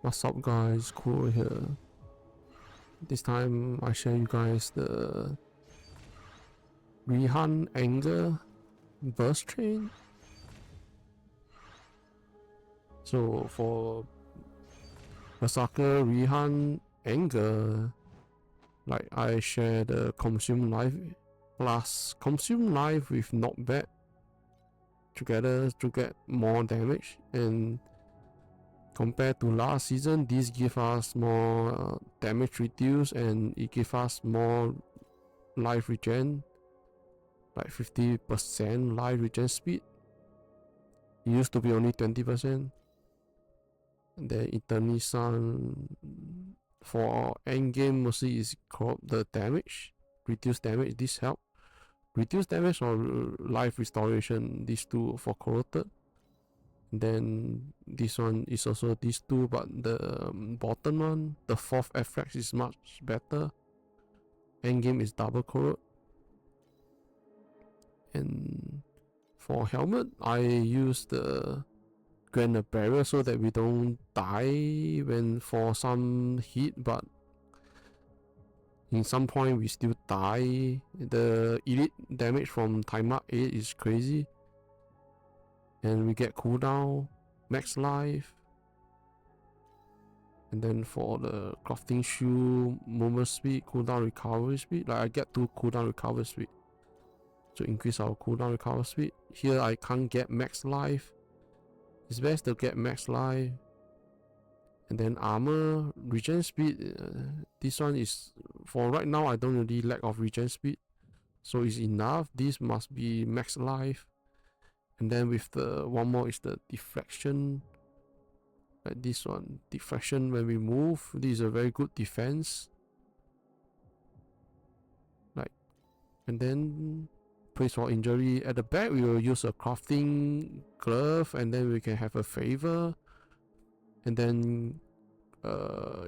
What's up guys, Cool here. This time I share you guys the Rehan anger burst train. So for Berserker Rehan anger, like I share the consume life plus consume life with not bad together to get more damage, and compared to last season, this give us more damage reduce and it give us more life regen, like 50% life regen speed. It used to be only 20%. And then Eternity Sun for endgame mostly is the damage, reduce damage, this help. Reduce damage or life restoration, these two for corrupted. Then this one is also these two, but the bottom one, the fourth effect is much better. Endgame is double corrupt. And for helmet, I use the Grand Barrier so that we don't die when for some hit, but in some point we still die. The elite damage from timeout 8 is crazy. And we get cooldown, max life. And then for the crafting shoe, movement speed, cooldown recovery speed, like I get 2 cooldown recovery speed to increase our cooldown recovery speed. Here I can't get max life. It's best to get max life. And then armor, regen speed, this one is, for right now I don't really lack of regen speed, so it's enough. This must be max life. And then with the one more is the deflection, like this one, deflection when we move, this is a very good defense. Like, and then praise for injury. At the back we will use a crafting glove, and then we can have a favor, and then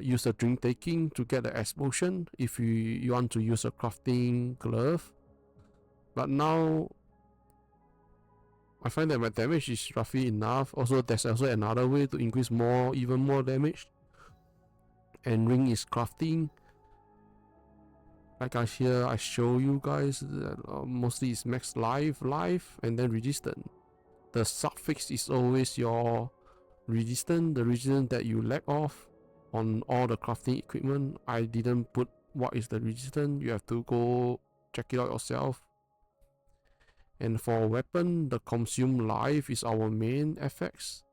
use a drink taking to get the explosion if you want to use a crafting glove. But now I find that my damage is roughly enough. Also there's also another way to increase even more damage, and ring is crafting. Like I show you guys that mostly is max life, and then resistance. The suffix is always your resistance, the resistance that you lack of on all the crafting equipment. I didn't put what is the resistance, you have to go check it out yourself. And for weapon, the consume life is our main effects,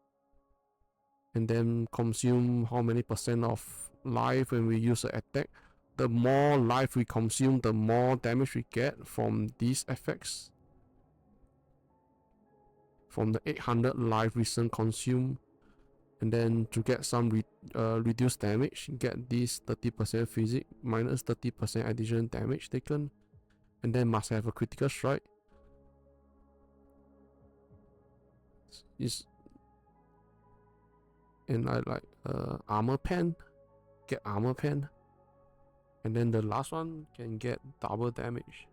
and then consume how many percent of life when we use an attack. The more life we consume, the more damage we get from these effects. From the 800 life recent consume, and then to get some reduced damage, get this 30% physic minus 30% additional damage taken, and then must have a critical strike. And I like armor pen, get armor pen, and then the last one can get double damage,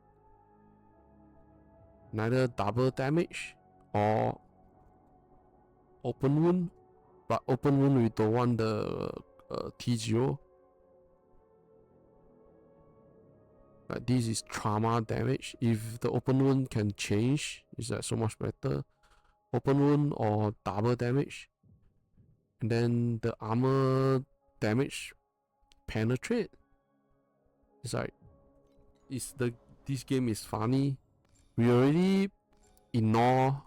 neither double damage or open wound. But open wound we don't want the T0. Like this is trauma damage. If the open wound can change, is that so much better. Open wound or double damage. And then the armor damage penetrate. It's like this game is funny. We already ignore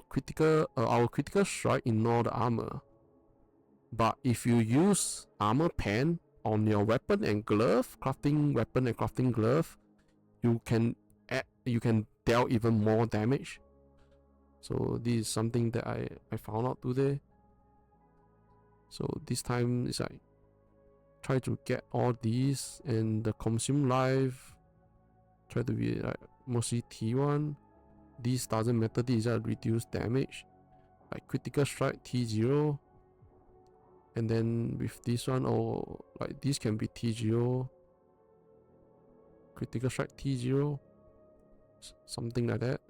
critical our critical strike, ignore the armor. But if you use armor pen on your weapon and glove, crafting weapon and crafting glove, you can deal even more damage. So this is something that I found out today. So this time it's like try to get all these, and the consume life try to be like mostly T1. This doesn't matter, this is a reduced damage, like critical strike T0. And then with this one, or like this can be T0, critical strike T0, something like that.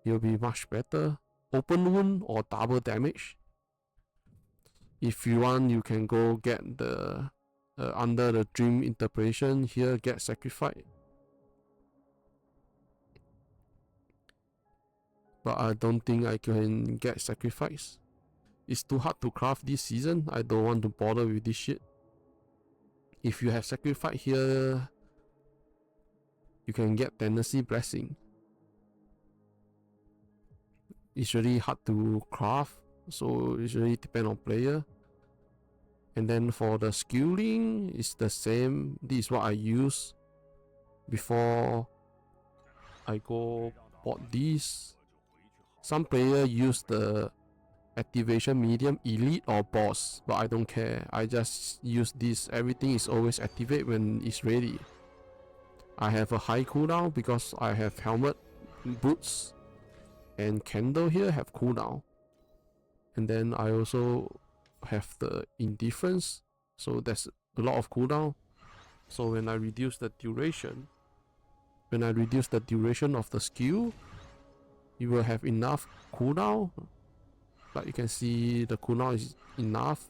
It'll be much better. open wound or double damage. If you want, you can go get the under the dream interpretation here, get sacrifice. But I don't think I can get sacrifice. It's too hard to craft this season. I don't want to bother with this shit. If you have sacrifice here, you can get tendency blessing. It's really hard to craft, so it really depends on player. And then for the skilling, it's the same. This is what I use before I go bought these. Some player use the activation medium, elite or boss, but I don't care. I just use this. Everything is always activate when it's ready. I have a high cooldown because I have helmet, boots, and candle here have cooldown. And then I also have the indifference, so there's a lot of cooldown. So when I reduce the duration, of the skill, you will have enough cooldown. Like you can see, the cooldown is enough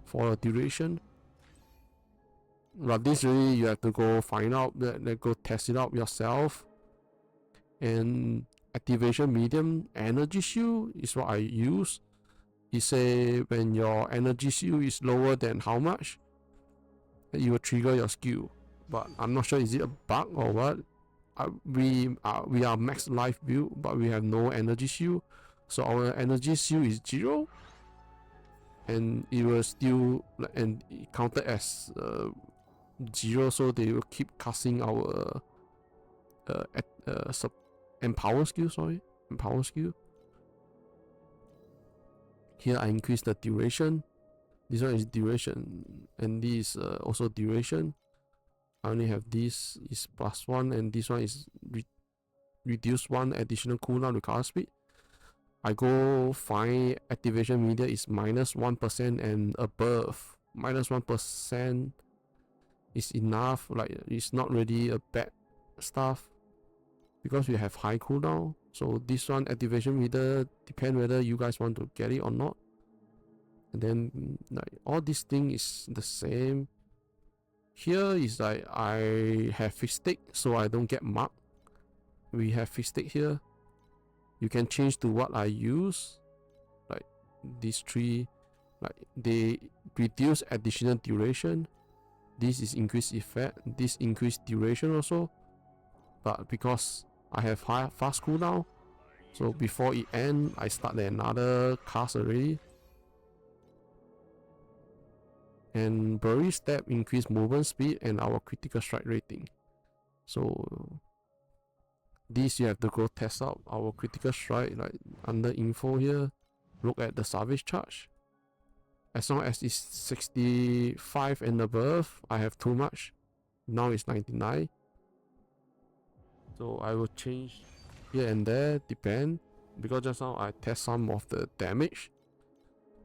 for a duration. But this really you have to go find out, go test it out yourself. And activation medium energy shield is what I use. It say when your energy shield is lower than how much, you will trigger your skill. But I'm not sure is it a bug or what. We are max life build, but we have no energy shield, so our energy shield is 0, and it will still and it counted as 0, so they will keep casting our empower skill. Here I increase the duration. This one is duration, and this is also duration. I only have this is +1, and this one is reduce 1 additional cooldown recover speed. I go find activation media is -1% and above. -1% is enough. Like it's not really a bad stuff because we have high cooldown. So this one activation meter depend whether you guys want to get it or not. And then like all this thing is the same. Here is like I have fixed stick, so I don't get marked. We have fixed stick here. You can change to what I use. Like these 3, like they reduce additional duration. This is increased effect. This increased duration also. But because I have fast cooldown, so before it ends, I start another cast already. And bury step increase movement speed and our critical strike rating. So this you have to go test out our critical strike, like under info here, look at the salvage charge. As long as it's 65 and above, I have too much. Now it's 99. So I will change here and there, depend, because just now I test some of the damage.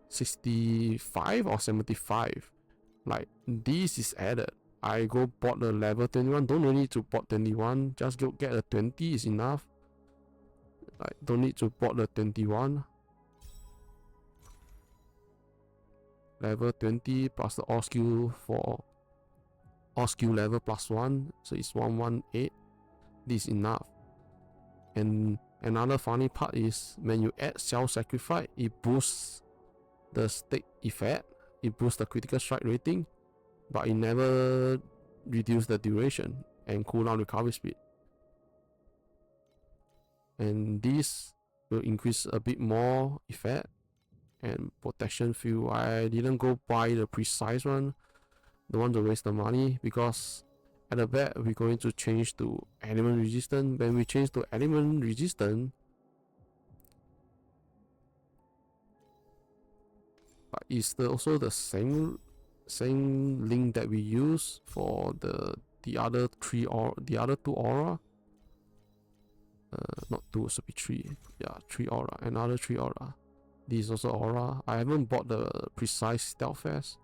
65 or 75. Like this is added. I go bought the level 21. Don't really need to bought 21. Just go get a 20 is enough. Like don't need to bought the 21. Level 20 plus the all skill for all skill level +1. So it's 118. This is enough. And another funny part is when you add self-sacrifice, it boosts the stick effect. It boosts the critical strike rating, but it never reduces the duration and cooldown recovery speed. And this will increase a bit more effect and protection field. I didn't go buy the precise one. Don't want to waste the money because at the back we're going to change to element resistant. When we change to element resistant, but it's also the same link that we use for the other 3 or the other 2 aura. Not 2, should be 3. Yeah, 3 aura, another 3 aura. This is also aura. I haven't bought the precise stealth fast.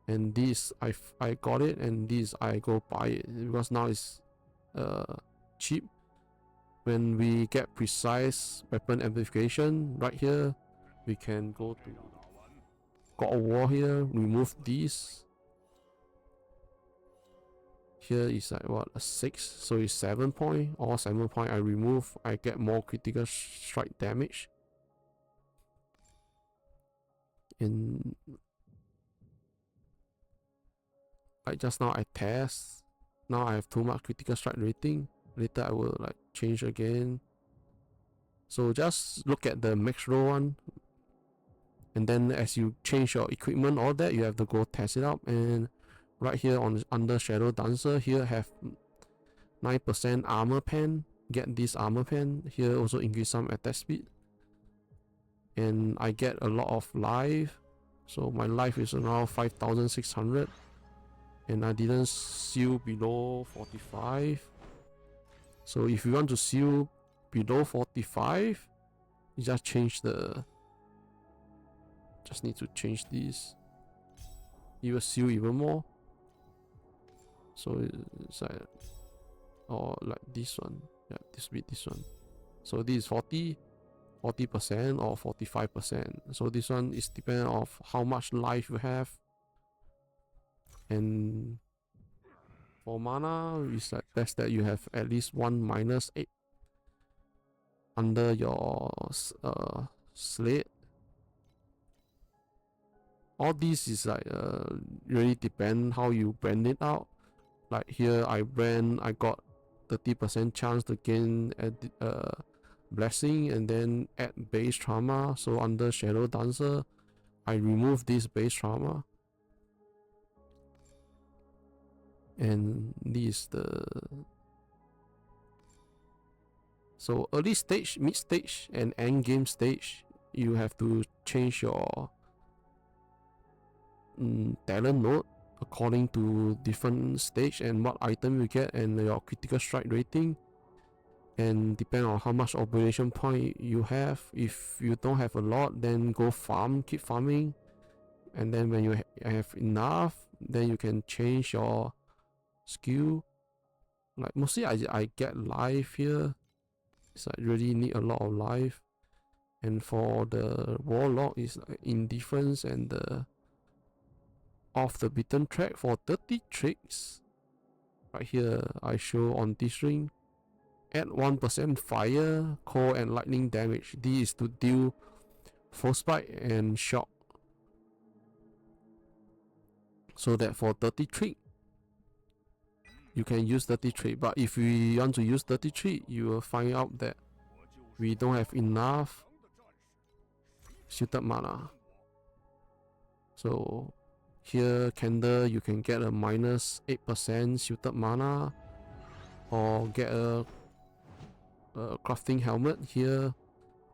And this I got it, and this I go buy it because now it's cheap. when we get precise weapon amplification, right here, we can go to God of War here, remove these. Here is like what, a 6, so it's 7 point, or 7 point I remove, I get more critical strike damage. And like just now I test, now I have too much critical strike rating, later I will like change again. So just look at the max roll one, and then as you change your equipment, all that, you have to go test it out. And right here on under Shadow Dancer, here have 9% armor pen. Get this armor pen. Here also increase some attack speed. And I get a lot of life. So my life is around 5,600. And I didn't seal below 45. So if you want to seal below 45, you just change the... Just need to change this. You will seal even more. So it's like... Or like this one. Yeah, this bit, this one. So this is 40% or 45%. So this one is depending on how much life you have. And for mana, it's like best that you have at least one -8 under your slate. All this is like really depend how you brand it out. Like here I got 30% chance to gain blessing and then add base trauma. So under Shadow Dancer, I remove this base trauma. And this is the... So early stage, mid stage, and end game stage, you have to change your talent node according to different stage and what item you get and your critical strike rating. And depend on how much operation point you have. If you don't have a lot, then go farm, keep farming. And then when you have enough, then you can change your skill. Like mostly I get life here. So I really need a lot of life. And for the warlock is like indifference and the off the beaten track for 30 tricks. Right here I show on this ring. Add 1% fire, cold and lightning damage. This is to deal frostbite and shock. So that for 30 trick, you can use 30 trick. But if we want to use 30 trick, you will find out that we don't have enough suited mana. So here candle you can get a -8% suited mana, or get a crafting helmet. Here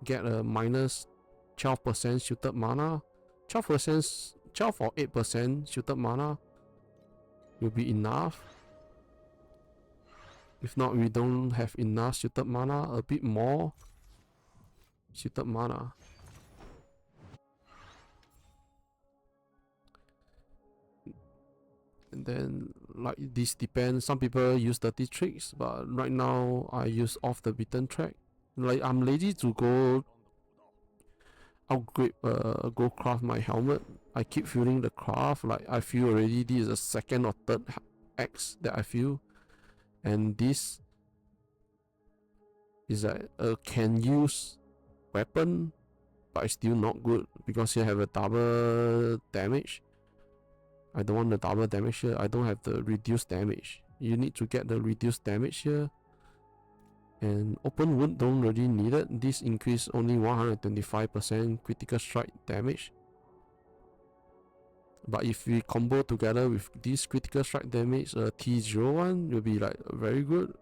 get a -12% suited mana. 12 or 8% suited mana will be enough. If not, we don't have enough suited mana. A bit more suited mana. And then like this depends. Some people use 30 tricks, but right now I use off the beaten track. Like I'm lazy to go upgrade, go craft my helmet. I keep feeling the craft. Like I feel already this is the second or third X that I feel, and this is a can use weapon, but it's still not good because you have a double damage. I don't want the double damage here. I don't have the reduced damage. You need to get the reduced damage here. And open wound don't really need it. This increase only 125% critical strike damage. But if we combo together with this critical strike damage, T01 will be like very good.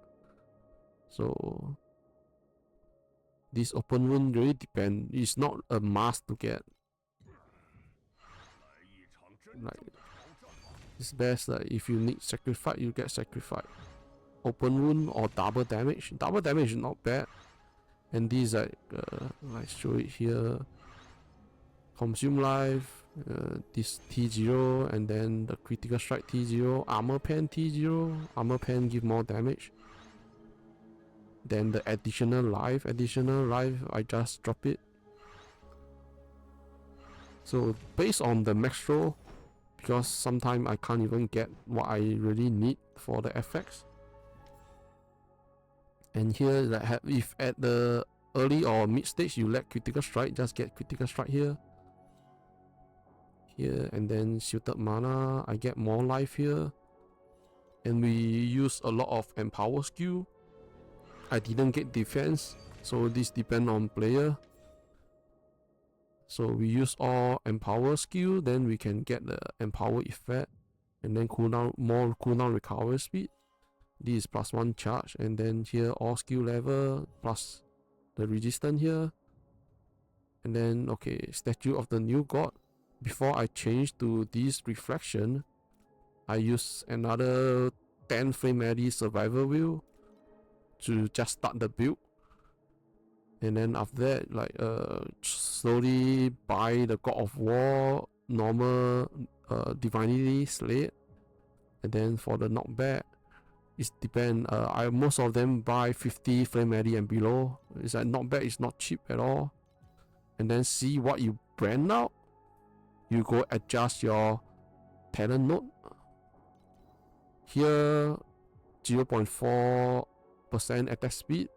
So this open wound really depend. It's not a must to get. Like it's best like if you need sacrifice, you get sacrifice. Open wound or double damage. Double damage is not bad. And these like let's show it here. Consume life, this T0, and then the critical strike T0, armor pen T0. Armor pen give more damage. Then the additional life, I just drop it. So based on the max roll, because sometimes I can't even get what I really need for the effects. And here, that if at the early or mid stage you lack critical strike, just get critical strike here. Here, and then shielded mana, I get more life here. And we use a lot of empower skill. I didn't get defense, so this depend on player. So we use all empower skill, then we can get the empower effect, and then more cooldown recovery speed. This is +1 charge, and then here all skill level plus the resistance here. And then okay, statue of the new god. Before I change to this reflection, I use another 10 frame ready survival wheel to just start the build. And then after that, like slowly buy the God of War, normal Divinity Slate. And then for the knockback, it depends. I most of them buy 50 frame ready and below. It's like knockback is not cheap at all. And then see what you brand out. You go adjust your talent node. Here 0.4% attack speed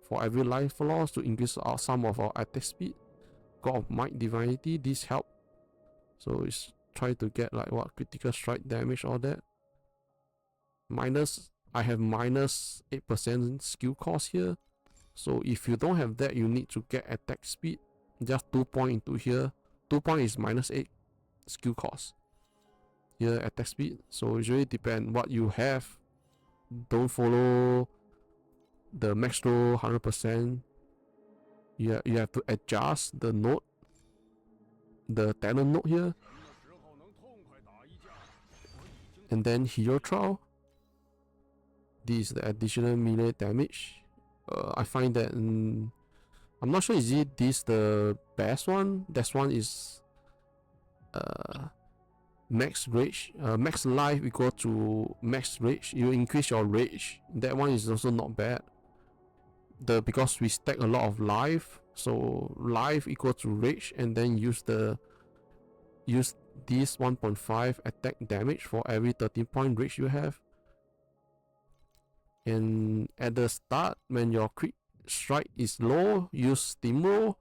for every life loss to increase some of our attack speed. God of Might Divinity, this help. So it's try to get like what critical strike damage, all that. I have minus 8% skill cost here. So if you don't have that, you need to get attack speed. Just 2 point into here. 2 point is -8 skill cost. Here attack speed. So it really depends what you have. Don't follow the max roll 100%. You have to adjust the node, the talent node here. And then hero trial. This is the additional melee damage. I find that I'm not sure is it this the best one. That one is max rage, max life equal to max rage. You increase your rage. That one is also not bad. Because we stack a lot of life, so life equal to rage, and then use this 1.5 attack damage for every 13 point rage you have. And at the start, when your crit strike is low, use steamroll.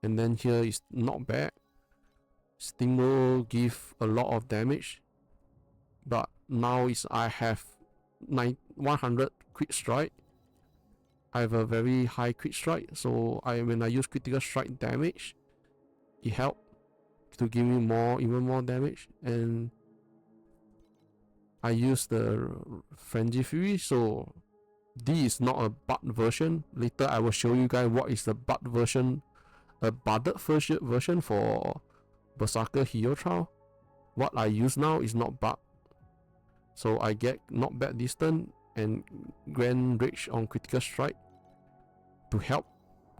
And then here is not bad. Steamroll give a lot of damage, but now I have 100 crit strike. I have a very high crit strike, so when I use critical strike damage, it helps to give me even more damage. And I use the Frenzy Fury, so this is not a bugged version. Later I will show you guys what is the bugged version, a bugged version for Berserker Hero Trial. What I use now is not bugged, so I get not bad distance and Grand Rage on critical strike to help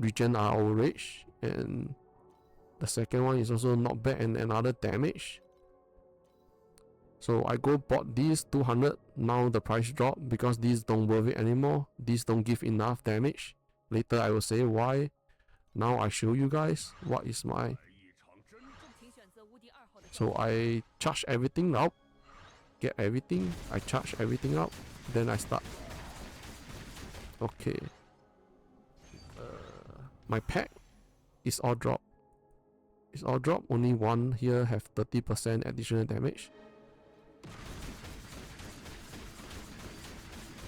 regen our rage. And the second one is also not bad and another damage. So I go bought these 200. Now the price drop because these don't worth it anymore. These don't give enough damage. Later I will say why. Now I show you guys what is my. So I charge everything up, get everything. I charge everything up, then I start. Okay. My pack is all drop. It's all drop. Only one here have 30% additional damage.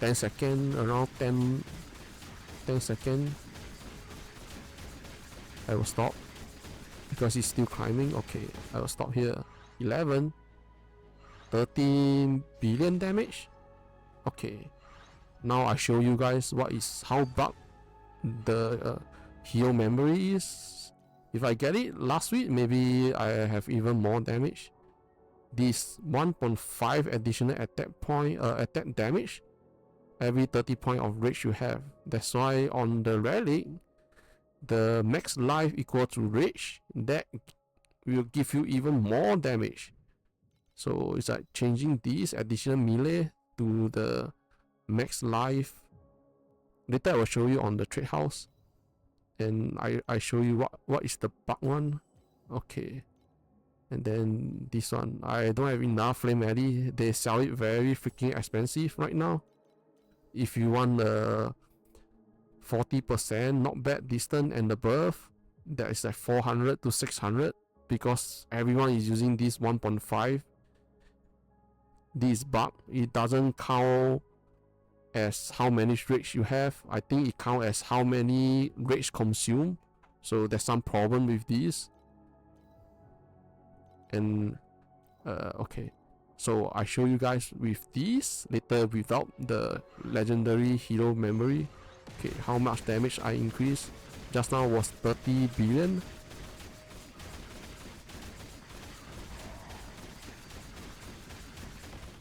10 seconds, around 10 seconds. I will stop because it's still climbing. Okay, I will stop here. 11, 13 billion damage. Okay, now I show you guys how bugged the hero memory is. If I get it last week, maybe I have even more damage. This 1.5 additional attack damage every 30 point of rage you have. That's why on the relic, the max life equal to rage, that will give you even more damage. So it's like changing this additional melee to the max life later I will show you on the trade house, and I show you what is the bug one. Okay, and then this one, I don't have enough flame alley. They sell it very freaking expensive right now. If you want a 40% not bad distance and above, that is like 400 to 600, because everyone is using this 1.5. This bug, it doesn't count as how many rage you have. I think it counts as how many rage consumed. So there's some problem with this. And okay, so I show you guys with this later without the legendary hero memory. Okay, how much damage I increase. Just now was 30 billion.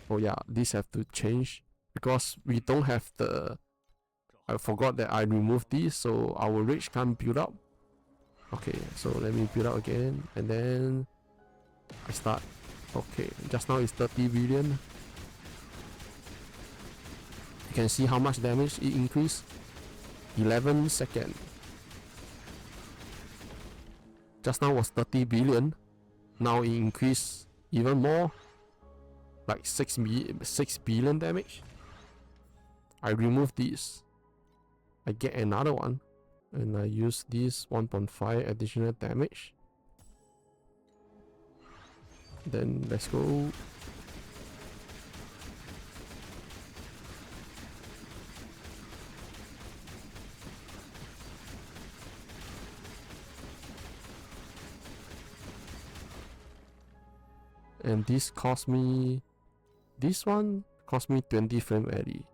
Oh yeah, this have to change because we don't have the, I forgot that I removed this, so our rage can't build up. Okay, so let me build up again, and then I start. Okay, just now it's 30 billion. You can see how much damage it increased. 11 seconds. Just now was 30 billion. Now it increased even more, like 6 billion damage. I remove this, I get another one, and I use this 1.5 additional damage. Then let's go. And this cost me, this one cost me 20 flame alley.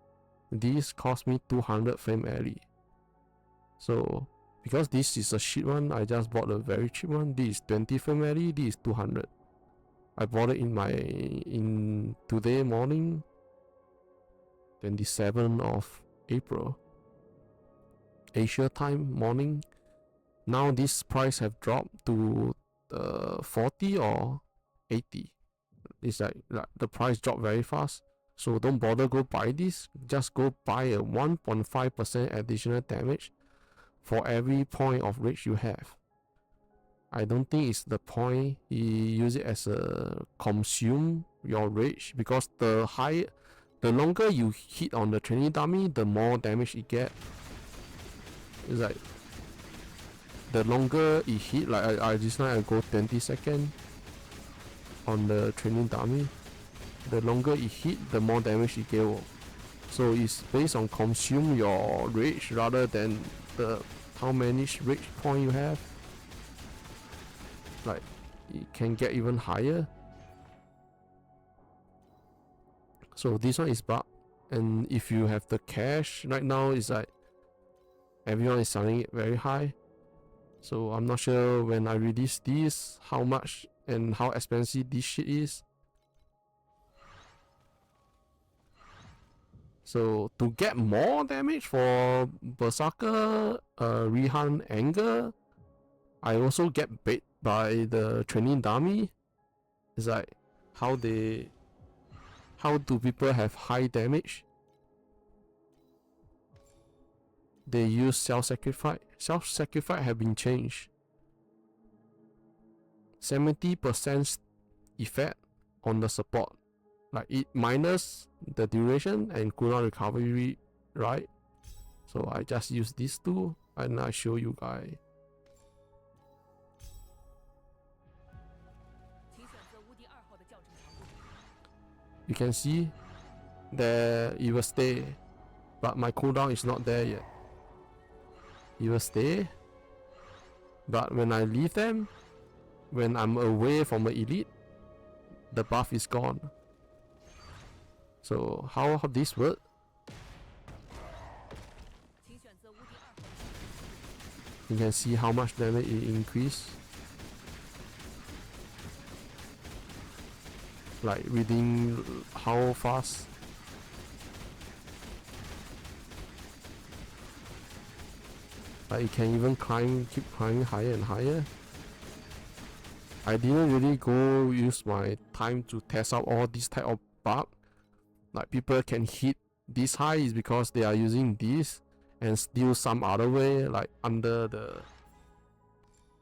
This cost me 200 flame alley. So because this is a cheap one, I just bought a very cheap one. This is 20 flame alley, this is 200. I bought it in today morning, 27th of April, Asia time morning. Now this price have dropped to 40 or 80. It's like the price dropped very fast. So don't bother go buy this. Just go buy a 1.5% additional damage for every point of rage you have. I don't think it's the point. You use it as a consume your rage, because the longer you hit on the training dummy, the more damage it get. It's like the longer it hit, like I just now I go 20 seconds on the training dummy. The longer it hit, the more damage it get. So it's based on consume your rage rather than the how many rage point you have. Like it can get even higher. So this one is bug, and if you have the cash right now, it's like everyone is selling it very high. So I'm not sure when I release this how much and how expensive this shit is. So to get more damage for Berserker Rehan Anger, I also get bait by the training dummy. It's like how do people have high damage? They use self-sacrifice. Self-sacrifice have been changed. 70% effect on the support. Like it minus the duration and cooldown recovery, right? So I just use these two and I show you guys. You can see that it will stay, but my cooldown is not there yet. It will stay, but when I leave them, when I'm away from the elite, the buff is gone. So how this work? You can see how much damage it increased. Like reading how fast. Like it can even keep climbing higher and higher. I didn't really go use my time to test out all this type of bug. Like people can hit this high is because they are using this, and steal some other way, like under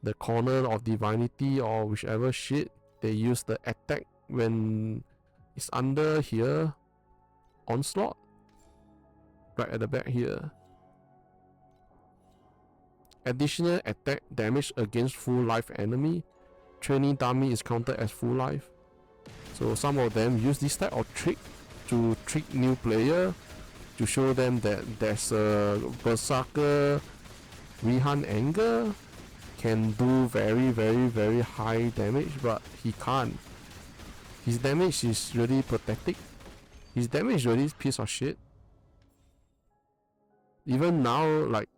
the corner of divinity or whichever shit. They use the attack when it's under here, onslaught, right at the back here. Additional attack damage against full life enemy. Training dummy is counted as full life. So some of them use this type of trick to trick new player, to show them that there's a Berserker Rehan Anger can do very high damage, but he can't. His damage is really pathetic. His damage is really piece of shit. Even now, like,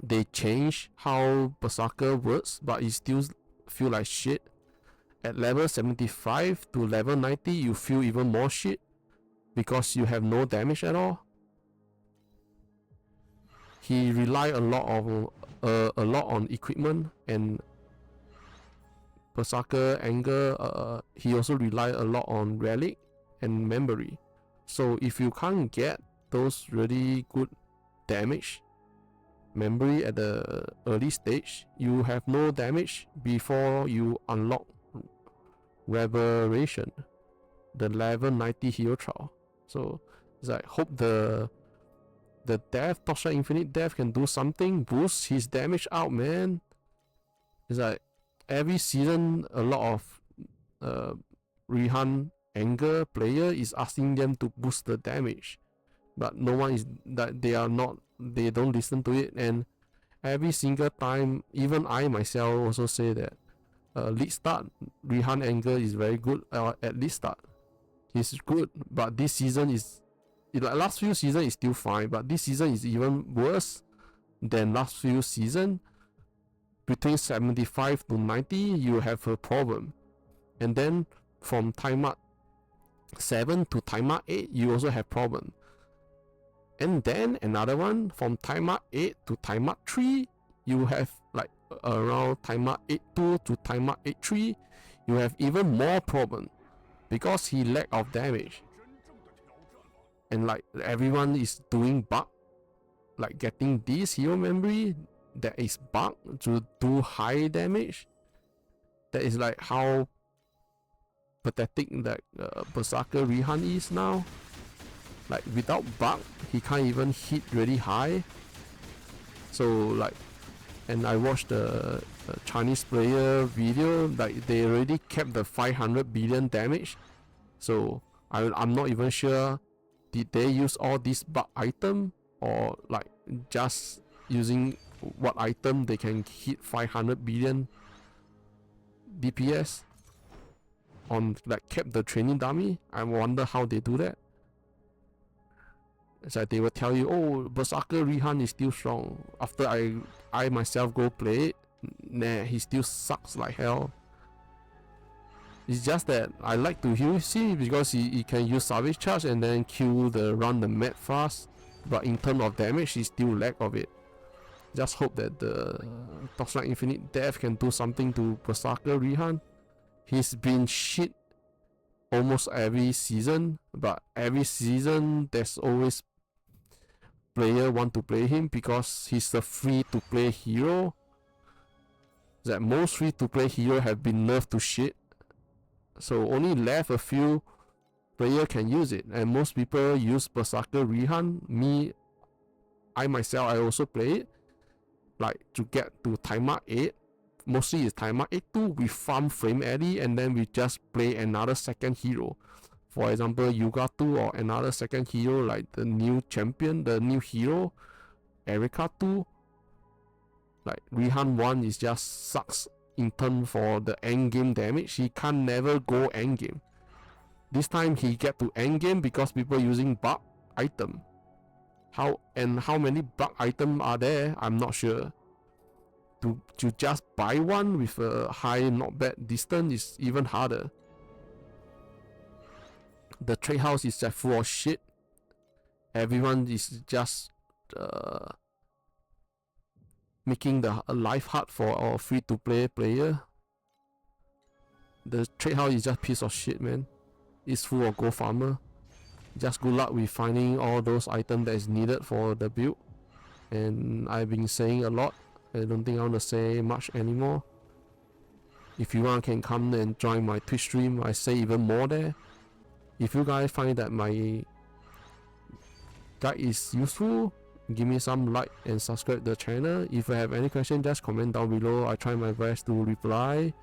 they change how Berserker works, but it still feel like shit. At level 75 to level 90, you feel even more shit because you have no damage at all. He rely a lot on equipment, and Berserker Anger, he also rely a lot on relic and memory. So if you can't get those really good damage memory at the early stage, you have no damage before you unlock Revelation, the level 90 hero trial. So it's like, hope the death, Torchlight Infinite Death, can do something, boost his damage out, man. It's like every season a lot of Rehan Anger player is asking them to boost the damage, but no one is, that they don't listen to it. And every single time, even I myself also say that lead start Rehan Anger is very good at lead start. He's good, but this season is, like, last few seasons is still fine, but this season is even worse than last few season. Between 75 to 90, you have a problem, and then from timeout 7 to timeout 8, you also have problem, and then another one from timeout 8 to timeout 3, you have like around timeout 8-2 to timeout 8-3, you have even more problem because he lack of damage. And like everyone is doing bug, like getting this hero memory that is bug to do high damage. That is like how pathetic that Berserker Rehan is now. Like without bug, he can't even hit really high. So like, and I watched the Chinese player video, like they already kept the 500 billion damage. So I'm not even sure, did they use all these bug item, or like just using what item they can hit 500 billion DPS on, like, kept the training dummy. I wonder how they do that. It's like they will tell you, oh, Berserker Rehan is still strong. After I myself go play it, nah, he still sucks like hell. It's just that I like to use him because he can use Savage Charge and then run the map fast. But in terms of damage, he still lack of it. Just hope that the Torchlight Infinite Death can do something to Berserker Rehan. He's been shit almost every season, but every season there's always player want to play him because he's a free to play hero. That most free to play hero have been nerfed to shit. So only left a few player can use it, and most people use Berserker Rehan. I myself, I also play it, like to get to timeout 8. Mostly it's timeout 8-2, we farm Frame Eddy, and then we just play another second hero. For example, Yuga 2, or another second hero like the new champion, the new hero, Erika 2. Like Rehan1 is just sucks in terms for the endgame damage. He can never go endgame. This time he get to endgame because people using bug item. How many bug item are there? I'm not sure. To just buy one with a high not bad distance is even harder. The trade house is just full of shit. Everyone is just making the life hard for our free to play player. The trade house is just piece of shit, man. It's full of gold farmer. Just good luck with finding all those items that is needed for the build. and I've been saying a lot. I don't think I want to say much anymore. If you want, can come and join my Twitch stream. I say even more there. If you guys find that my guide is useful, give me some like and subscribe to the channel. If you have any question, just comment down below. I try my best to reply.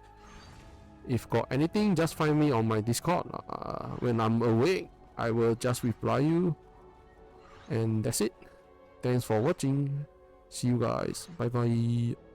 If got anything, just find me on my Discord. When I'm awake, I will just reply you. And that's it. Thanks for watching. See you guys. Bye bye.